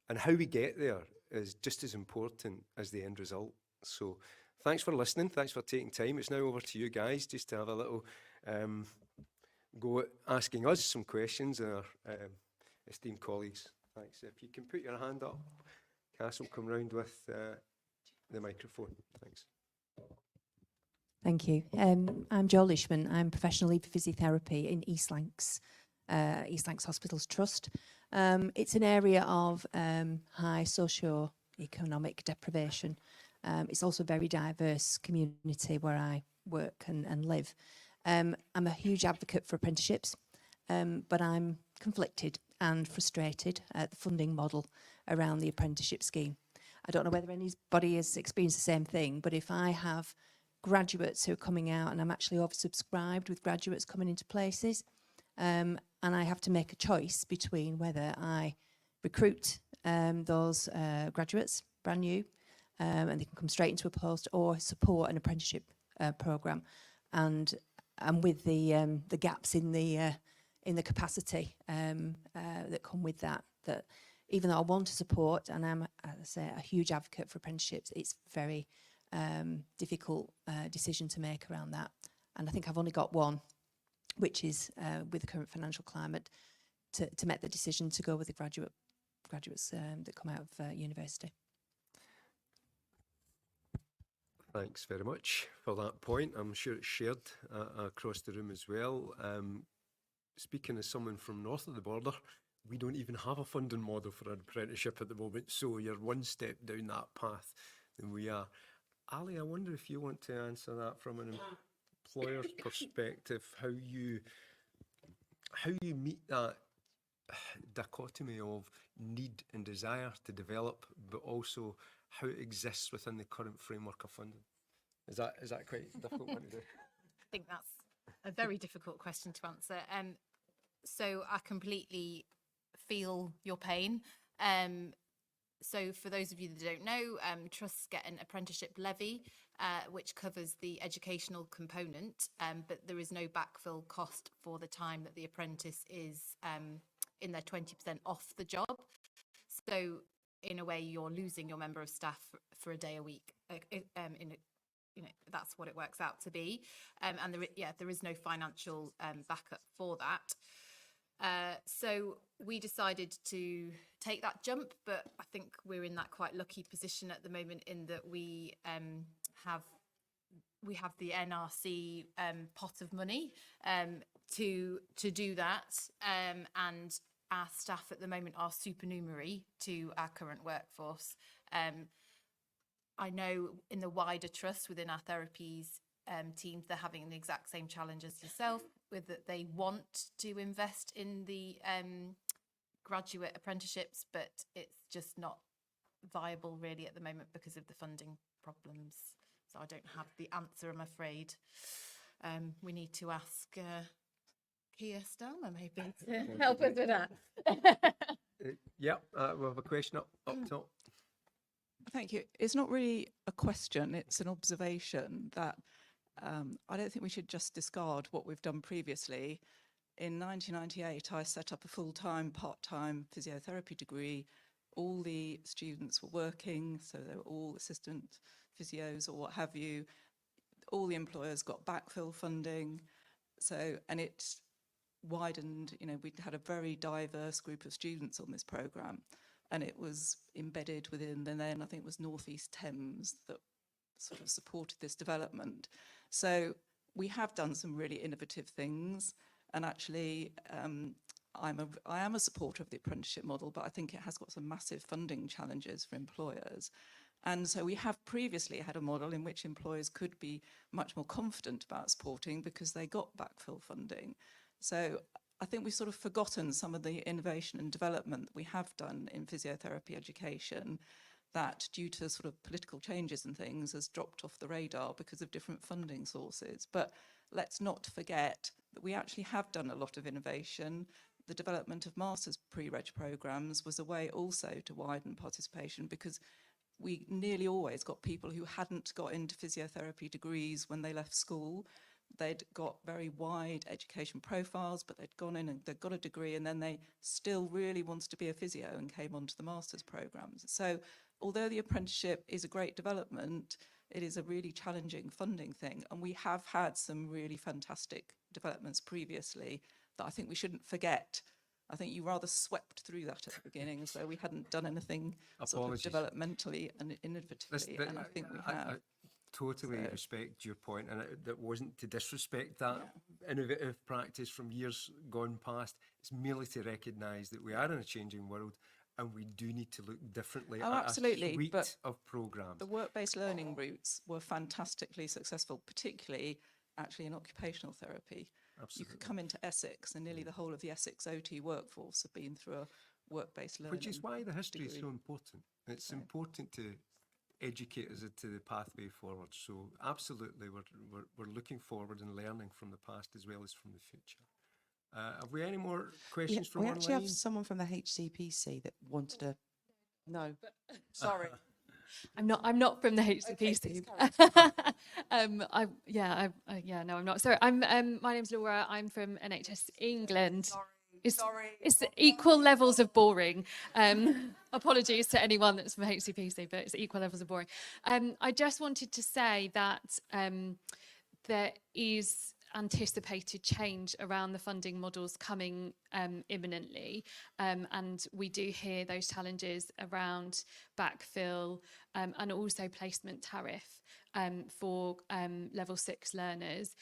Speaker 2: and how we get there is just as important as the end result. So thanks for listening, thanks for taking time. It's now over to you guys just to have a little go at asking us some questions, and our esteemed colleagues. Thanks. If you can put your hand up, Cass will come round with the microphone. Thanks.
Speaker 7: Thank you. I'm Jo Lishman. I'm professional lead for physiotherapy in East Lancs Hospitals Trust. It's an area of high socio-economic deprivation. It's also a very diverse community where I work and live. I'm a huge advocate for apprenticeships, but I'm conflicted and frustrated at the funding model around the apprenticeship scheme. I don't know whether anybody has experienced the same thing, but if I have graduates who are coming out, and I'm actually oversubscribed with graduates coming into places, and I have to make a choice between whether I recruit those graduates, brand new, and they can come straight into a post, or support an apprenticeship programme, and with the gaps in the capacity that come with that. That even though I want to support, and I'm, as I say, a huge advocate for apprenticeships, it's very difficult decision to make around that. And I think I've only got one, which is with the current financial climate, to make the decision to go with the graduates that come out of university.
Speaker 2: Thanks very much for that point. I'm sure it's shared across the room as well. Speaking as someone from north of the border, we don't even have a funding model for an apprenticeship at the moment, so you're one step down that path than we are. Ali, I wonder if you want to answer that from an employer's perspective, how you meet that dichotomy of need and desire to develop, but also how it exists within the current framework of funding. Is that quite a difficult one to do?
Speaker 6: I think that's a very difficult question to answer. So I completely feel your pain. So for those of you that don't know, trusts get an apprenticeship levy, which covers the educational component, but there is no backfill cost for the time that the apprentice is in their 20% off the job. So in a way, you're losing your member of staff for a day a week. That's what it works out to be. And there is no financial backup for that. So we decided to take that jump, but I think we're in that quite lucky position at the moment in that we have the NRC pot of money to do that, and our staff at the moment are supernumerary to our current workforce. I know in the wider trust within our therapies teams, they're having the exact same challenge as yourself, with that they want to invest in the graduate apprenticeships, but it's just not viable really at the moment because of the funding problems. So I don't have the answer, I'm afraid. We need to ask Keir Starmer maybe to help us with that.
Speaker 2: We have a question up top.
Speaker 8: Thank you. It's not really a question, it's an observation that I don't think we should just discard what we've done previously. In 1998, I set up a full-time, part-time physiotherapy degree. All the students were working, so they were all assistant physios or what have you. All the employers got backfill funding. And it widened, we'd had a very diverse group of students on this programme, and it was embedded within the then, I think it was North East Thames that sort of supported this development. So we have done some really innovative things, and actually I am a supporter of the apprenticeship model, but I think it has got some massive funding challenges for employers. And so we have previously had a model in which employers could be much more confident about supporting because they got backfill funding. So I think we've sort of forgotten some of the innovation and development that we have done in physiotherapy education that, due to sort of political changes and things, has dropped off the radar because of different funding sources. But let's not forget that we actually have done a lot of innovation. The development of master's pre-reg programmes was a way also to widen participation, because we nearly always got people who hadn't got into physiotherapy degrees when they left school. They'd got very wide education profiles, but they'd gone in and they'd got a degree, and then they still really wanted to be a physio and came onto the master's programmes. So although the apprenticeship is a great development, it is a really challenging funding thing. And we have had some really fantastic developments previously that I think we shouldn't forget. I think you rather swept through that at the beginning as though we hadn't done anything sort of developmentally and innovatively, and I think we have.
Speaker 2: totally
Speaker 8: So-
Speaker 2: respect your point, and that wasn't to disrespect that innovative practice from years gone past. It's merely to recognise that we are in a changing world and we do need to look differently
Speaker 8: Oh,
Speaker 2: at
Speaker 8: absolutely,
Speaker 2: a suite
Speaker 8: but
Speaker 2: of programmes.
Speaker 8: The work-based learning routes were fantastically successful, particularly actually in occupational therapy. You
Speaker 2: Absolutely.
Speaker 8: could come into Essex and nearly the whole of the Essex OT workforce have been through a work-based learning.
Speaker 2: Which is why the history is
Speaker 8: degree.
Speaker 2: so important. It's
Speaker 8: So-
Speaker 2: important to educate us into the pathway forward. So absolutely, we're looking forward and learning from the past as well as from the future. Have we any more questions from
Speaker 9: we
Speaker 2: online?
Speaker 9: actually have someone from the HCPC that wanted to. No, sorry.
Speaker 10: I'm not from the HCPC. No, I'm not. Sorry, my name's Laura. I'm from NHS England. It's equal levels of boring. Apologies to anyone that's from HCPC, but it's equal levels of boring. I just wanted to say that there is anticipated change around the funding models coming imminently, and we do hear those challenges around backfill and also placement tariff for level 6 learners.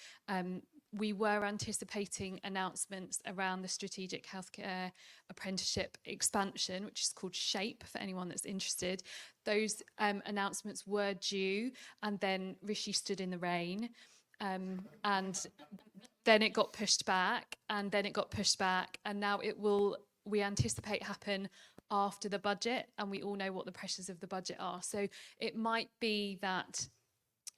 Speaker 10: We were anticipating announcements around the strategic healthcare apprenticeship expansion, which is called SHAPE for anyone that's interested. Those announcements were due, and then Rishi stood in the rain. And then it got pushed back, and then it got pushed back, and now it will, we anticipate, happen after the budget, and we all know what the pressures of the budget are. So it might be that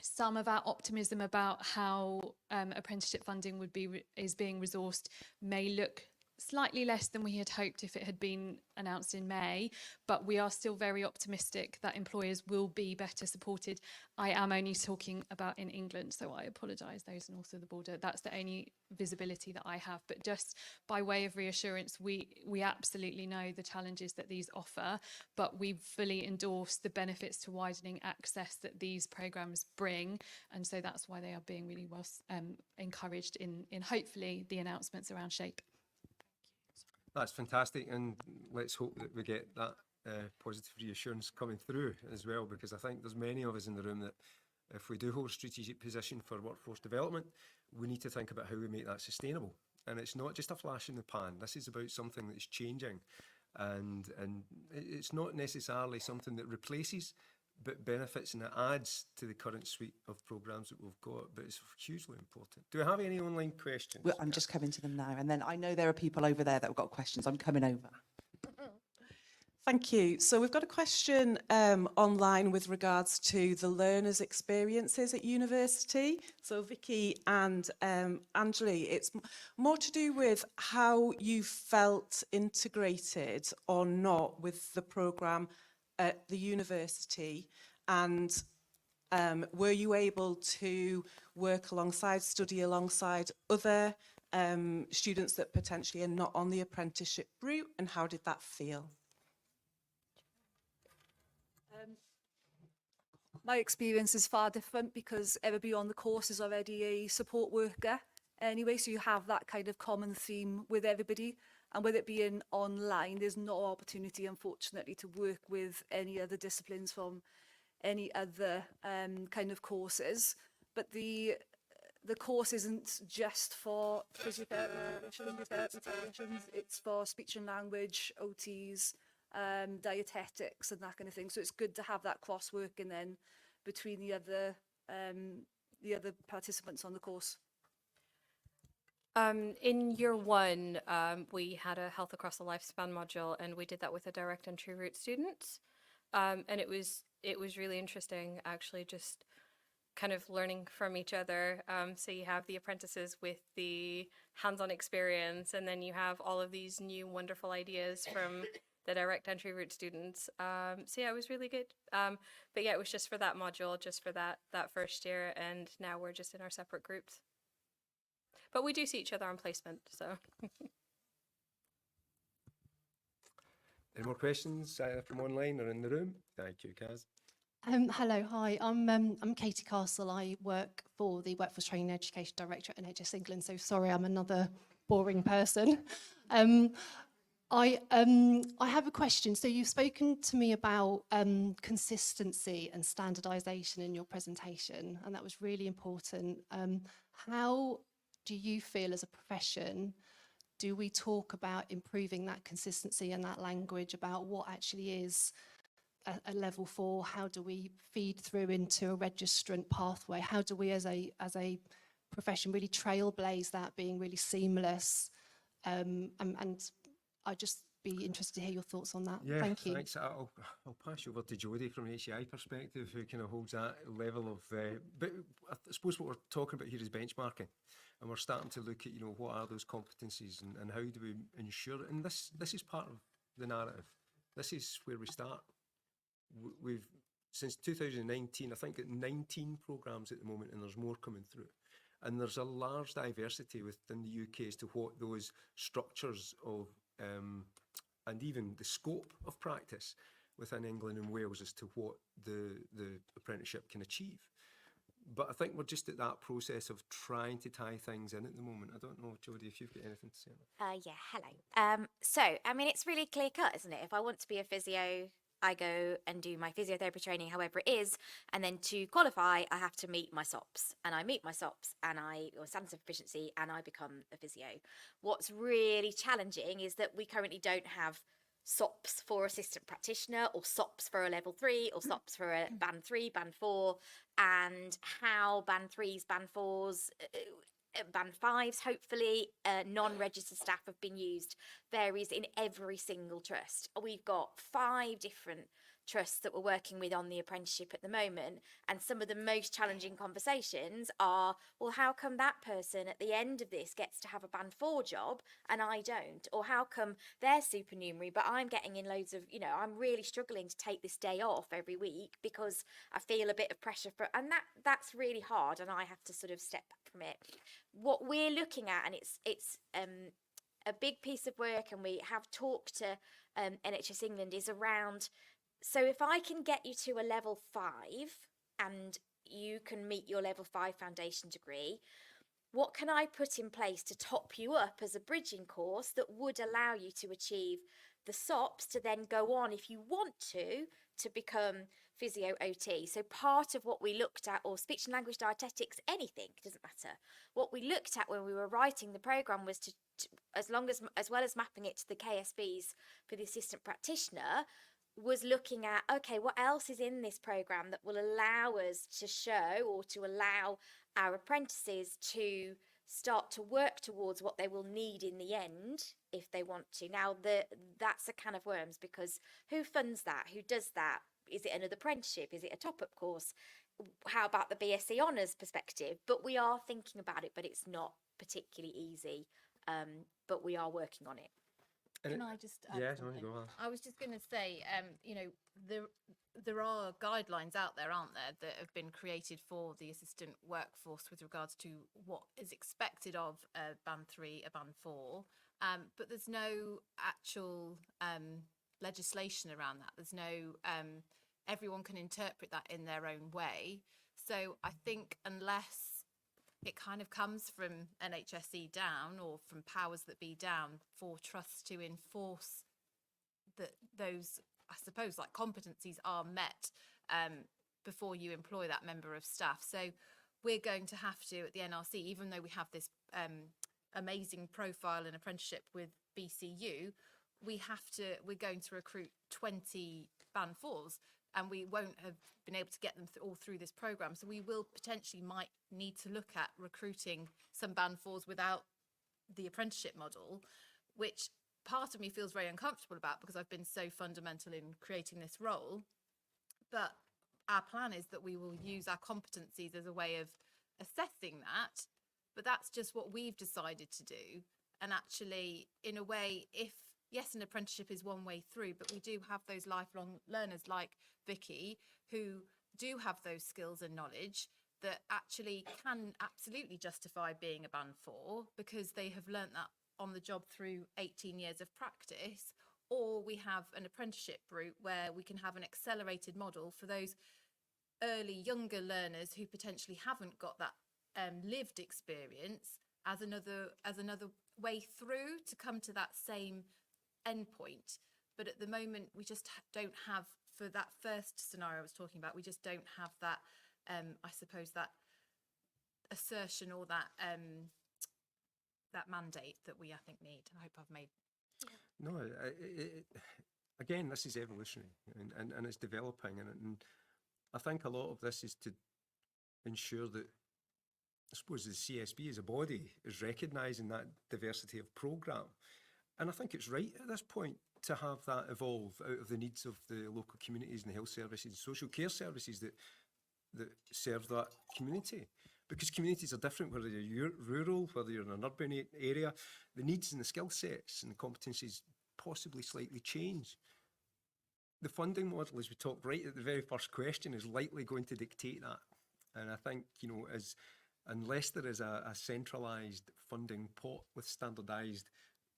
Speaker 10: some of our optimism about how apprenticeship funding is being resourced may look slightly less than we had hoped if it had been announced in May, but we are still very optimistic that employers will be better supported. I am only talking about in England, so I apologise those north of the border. That's the only visibility that I have, but just by way of reassurance, we absolutely know the challenges that these offer, but we fully endorse the benefits to widening access that these programmes bring, and so that's why they are being really well encouraged in hopefully the announcements around SHAPE.
Speaker 2: That's fantastic, and let's hope that we get that positive reassurance coming through as well, because I think there's many of us in the room that if we do hold a strategic position for workforce development, we need to think about how we make that sustainable. And it's not just a flash in the pan. This is about something that is changing, and it's not necessarily something that replaces, but benefits and it adds to the current suite of programmes that we've got, but it's hugely important. Do we have any online questions?
Speaker 9: Well, I'm just coming to them now, and then I know there are people over there that have got questions. I'm coming over.
Speaker 11: Thank you. So we've got a question online with regards to the learners' experiences at university. So Vicky and Anjali, it's more to do with how you felt integrated or not with the programme at the university, and were you able to work alongside, study alongside other students that potentially are not on the apprenticeship route, and how did that feel?
Speaker 3: My experience is far different because everybody on the course is already a support worker anyway, so you have that kind of common theme with everybody. And with it being online, there's no opportunity, unfortunately, to work with any other disciplines from any other kind of courses. But the course isn't just for physiotherapy technicians, it's for speech and language, OTs, dietetics and that kind of thing. So it's good to have that cross working then between the other participants on the course.
Speaker 4: In year one, we had a health across the lifespan module, and we did that with a direct entry route students. And it was really interesting, actually, just kind of learning from each other. So you have the apprentices with the hands-on experience, and then you have all of these new wonderful ideas from the direct entry route students. So yeah, it was really good. But yeah, it was just for that module, just for that first year, and now we're just in our separate groups. But we do see each other on placement, so.
Speaker 2: Any more questions either from online or in the room? Thank you, Kaz.
Speaker 12: Hello, hi. I'm Katie Castle. I work for the Workforce Training and Education Director at NHS England. So sorry, I'm another boring person. I have a question. So you've spoken to me about consistency and standardisation in your presentation, and that was really important. How do you feel as a profession? Do we talk about improving that consistency and that language about what actually is a level 4? How do we feed through into a registrant pathway? How do we, as a profession, really trailblaze that being really seamless? And I'd just be interested to hear your thoughts on that.
Speaker 2: Yeah,
Speaker 12: Thank you.
Speaker 2: thanks. I'll pass you over to Jodie from an HEI perspective, who kind of holds that level of. But I suppose what we're talking about here is benchmarking, and we're starting to look at, you know, what are those competencies and how do we ensure it? And this is part of the narrative. This is where we start. We've since 2019, I think, got 19 programmes at the moment, and there's more coming through. And there's a large diversity within the UK as to what those structures of and even the scope of practice within England and Wales as to what the apprenticeship can achieve. But I think we're just at that process of trying to tie things in at the moment. I don't know, Jodie, if you've got anything to say on that.
Speaker 5: Yeah, hello. So, I mean, it's really clear cut, isn't it? If I want to be a physio, I go and do my physiotherapy training, however it is, and then to qualify, I have to meet my SOPs, and I meet my SOPs, or standards of proficiency, and I become a physio. What's really challenging is that we currently don't have SOPs for assistant practitioner, or SOPs for a level 3, or SOPs for a band 3, band 4, and how band 3s, band 4s, band 5s, hopefully, non-registered staff have been used varies in every single trust. We've got 5 different trusts that we're working with on the apprenticeship at the moment, and some of the most challenging conversations are, well, how come that person at the end of this gets to have a band 4 job and I don't? Or how come they're supernumerary but I'm getting in loads of, you know, I'm really struggling to take this day off every week because I feel a bit of pressure and that's really hard, and I have to sort of step back from it. What we're looking at, and it's a big piece of work, and we have talked to NHS England, is around, so if I can get you to a level 5 and you can meet your level 5 foundation degree, what can I put in place to top you up as a bridging course that would allow you to achieve the SOPs to then go on, if you want to become physio OT? So part of what we looked at, or speech and language dietetics, anything, doesn't matter. What we looked at when we were writing the programme was to as well as mapping it to the KSBs for the assistant practitioner, was looking at, okay, what else is in this programme that will allow us to show, or to allow our apprentices to start to work towards what they will need in the end if they want to. Now, that's a can of worms, because who funds that? Who does that? Is it another apprenticeship? Is it a top-up course? How about the BSc Honours perspective? But we are thinking about it, but it's not particularly easy. But we are working on it.
Speaker 6: Can I just add something?
Speaker 2: Go on.
Speaker 6: I was just going to say, you know, there are guidelines out there, aren't there, that have been created for the assistant workforce with regards to what is expected of a band 3, a band 4, but there's no actual legislation around that. There's no, everyone can interpret that in their own way. So I think unless it kind of comes from NHSE down, or from powers that be down, for trusts to enforce that those, I suppose, like, competencies are met before you employ that member of staff. So we're going to have to, at the NRC, even though we have this amazing profile and apprenticeship with BCU, we're going to recruit 20 band 4s, and we won't have been able to get them all through this programme. So we will potentially might need to look at recruiting some band 4s without the apprenticeship model, which part of me feels very uncomfortable about, because I've been so fundamental in creating this role. But our plan is that we will use our competencies as a way of assessing that. But that's just what we've decided to do. And actually, in a way, yes, an apprenticeship is one way through, but we do have those lifelong learners like Vicky, who do have those skills and knowledge that actually can absolutely justify being a band 4, because they have learnt that on the job through 18 years of practice. Or we have an apprenticeship route where we can have an accelerated model for those early younger learners who potentially haven't got that lived experience, as another way through to come to that same endpoint. But at the moment, we just don't have, for that first scenario I was talking about, we just don't have that, I suppose, that assertion or that that mandate that we, I think, need. I hope I've made.
Speaker 2: No, again, this is evolutionary and it's developing. And I think a lot of this is to ensure that, I suppose, the CSP as a body is recognising that diversity of programme. And I think it's right at this point to have that evolve out of the needs of the local communities and the health services and social care services that serve that community. Because communities are different, whether you're rural, whether you're in an urban area, the needs and the skill sets and the competencies possibly slightly change. The funding model, as we talked right at the very first question, is likely going to dictate that. And I think, you know, unless there is a centralised funding pot with standardised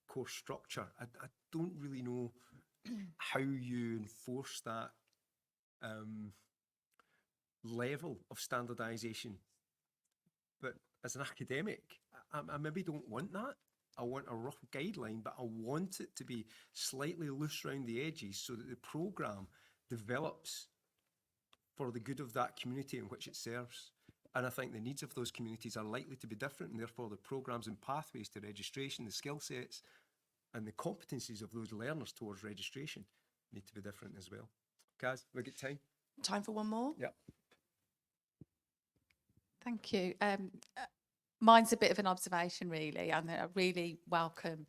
Speaker 2: course structure, I don't really know how you enforce that level of standardisation. But as an academic, I maybe don't want that. I want a rough guideline, but I want it to be slightly loose around the edges so that the programme develops for the good of that community in which it serves. And I think the needs of those communities are likely to be different, and therefore the programmes and pathways to registration, the skill sets and the competencies of those learners towards registration need to be different as well. Kaz, we got time?
Speaker 9: Time for one more?
Speaker 2: Yep.
Speaker 13: Thank you. Mine's a bit of an observation, really, and I really welcome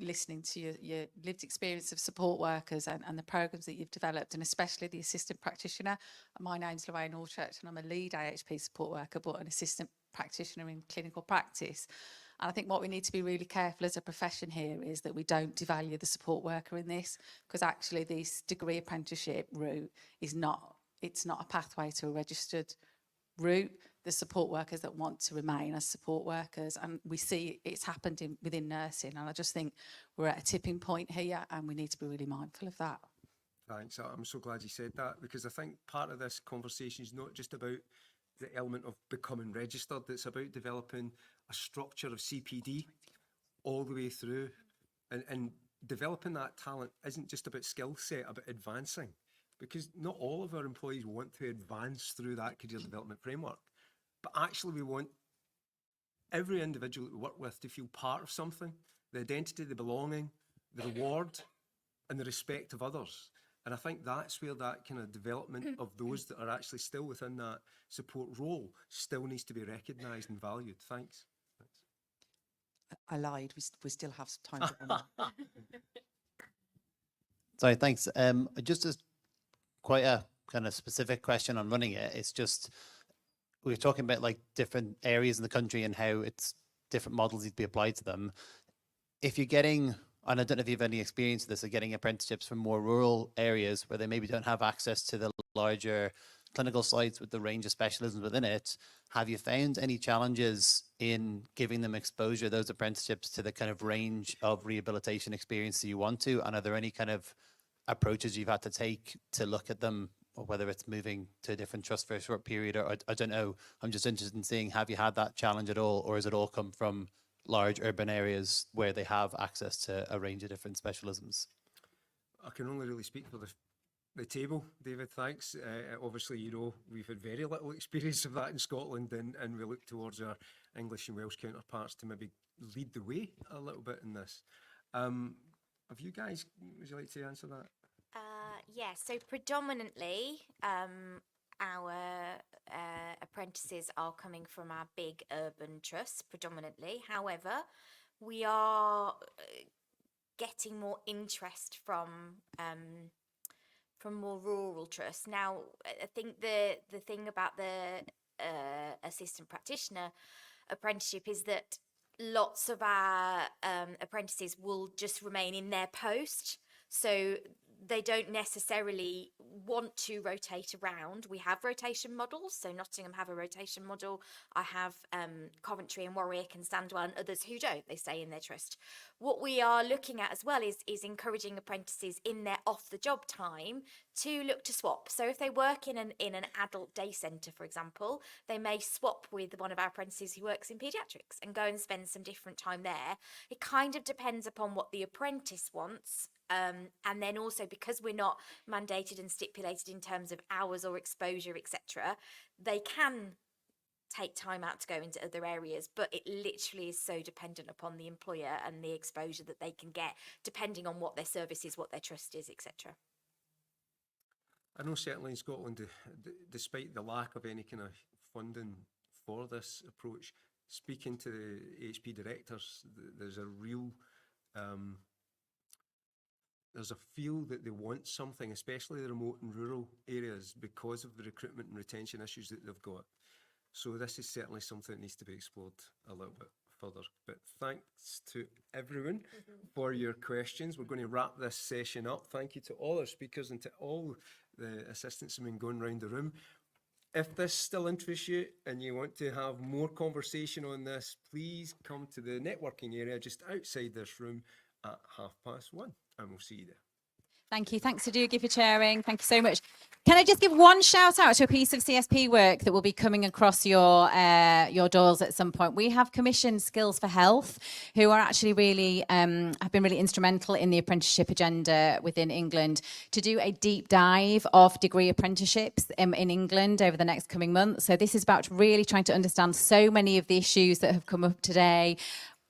Speaker 13: listening to your lived experience of support workers and the programmes that you've developed, and especially the assistant practitioner. My name's Lorraine Allchurch, and I'm a lead AHP support worker, but an assistant practitioner in clinical practice. And I think what we need to be really careful as a profession here is that we don't devalue the support worker in this, because actually this degree apprenticeship route is not a pathway to a registered route. The support workers that want to remain as support workers, and we see it's happened within nursing, and I just think we're at a tipping point here and we need to be really mindful of that.
Speaker 2: Thanks. I'm so glad you said that, because I think part of this conversation is not just about the element of becoming registered, it's about developing a structure of CPD all the way through, and developing that talent isn't just about skill set, about advancing, because not all of our employees want to advance through that career development framework, but actually we want every individual that we work with to feel part of something, the identity, the belonging, the reward and the respect of others. And I think that's where that kind of development of those that are actually still within that support role still needs to be recognised and valued. Thanks.
Speaker 9: I lied. We still have some time for one more.
Speaker 14: Sorry, thanks. Just as quite a kind of specific question on running it. It's just, we were talking about like different areas in the country and how it's different models need to be applied to them. If you're getting, and I don't know if you have any experience of this, of getting apprenticeships from more rural areas where they maybe don't have access to the larger clinical sites with the range of specialisms within it, have you found any challenges in giving them exposure, those apprenticeships, to the kind of range of rehabilitation experience that you want to? And are there any kind of approaches you've had to take to look at them, or whether it's moving to a different trust for a short period, or I don't know. I'm just interested in seeing, have you had that challenge at all, or has it all come from large urban areas where they have access to a range of different specialisms?
Speaker 2: I can only really speak for the table, David, thanks. Obviously, you know, we've had very little experience of that in Scotland, and we look towards our English and Welsh counterparts to maybe lead the way a little bit in this. Have you guys, would you like to answer that?
Speaker 5: Yeah, so predominantly our apprentices are coming from our big urban trusts predominantly. However, we are getting more interest from more rural trusts. Now, I think the thing about the assistant practitioner apprenticeship is that lots of our apprentices will just remain in their post. So they don't necessarily want to rotate around. We have rotation models, so Nottingham have a rotation model. I have Coventry and Warwick and Standwell and others who don't. They stay in their trust. What we are looking at as well is encouraging apprentices in their off-the-job time to look to swap. So if they work in an adult day centre, for example, they may swap with one of our apprentices who works in paediatrics and go and spend some different time there. It kind of depends upon what the apprentice wants. And then also, because we're not mandated and stipulated in terms of hours or exposure, etc., they can take time out to go into other areas, but it literally is so dependent upon the employer and the exposure that they can get, depending on what their service is, what their trust is, etc.
Speaker 2: I know certainly in Scotland, despite the lack of any kind of funding for this approach, speaking to the HP directors, there's a real there's a feel that they want something, especially the remote and rural areas, because of the recruitment and retention issues that they've got. So this is certainly something that needs to be explored a little bit further. But thanks to everyone for your questions. We're going to wrap this session up. Thank you to all our speakers and to all the assistants who've been going around the room. If this still interests you and you want to have more conversation on this, please come to the networking area just outside this room at 1:30, and we'll see you there.
Speaker 1: Thank you. Thanks to Dougie for chairing. Thank you so much. Can I just give one shout out to a piece of CSP work that will be coming across your doors at some point? We have commissioned Skills for Health, who are actually really have been really instrumental in the apprenticeship agenda within England, to do a deep dive of degree apprenticeships in England over the next coming months. So this is about really trying to understand so many of the issues that have come up today.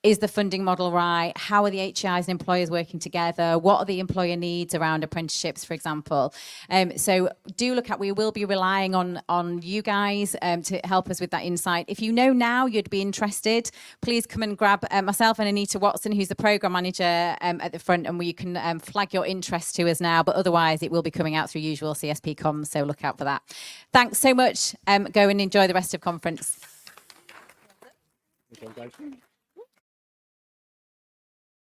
Speaker 1: Is the funding model right? How are the HEIs and employers working together? What are the employer needs around apprenticeships, for example? So do look at, we will be relying on you guys to help us with that insight. If you know now you'd be interested, please come and grab myself and Anita Watson, who's the programme manager at the front, and you can flag your interest to us now, but otherwise it will be coming out through usual CSP comms, so look out for that. Thanks so much. Go and enjoy the rest of conference.
Speaker 14: Okay, guys.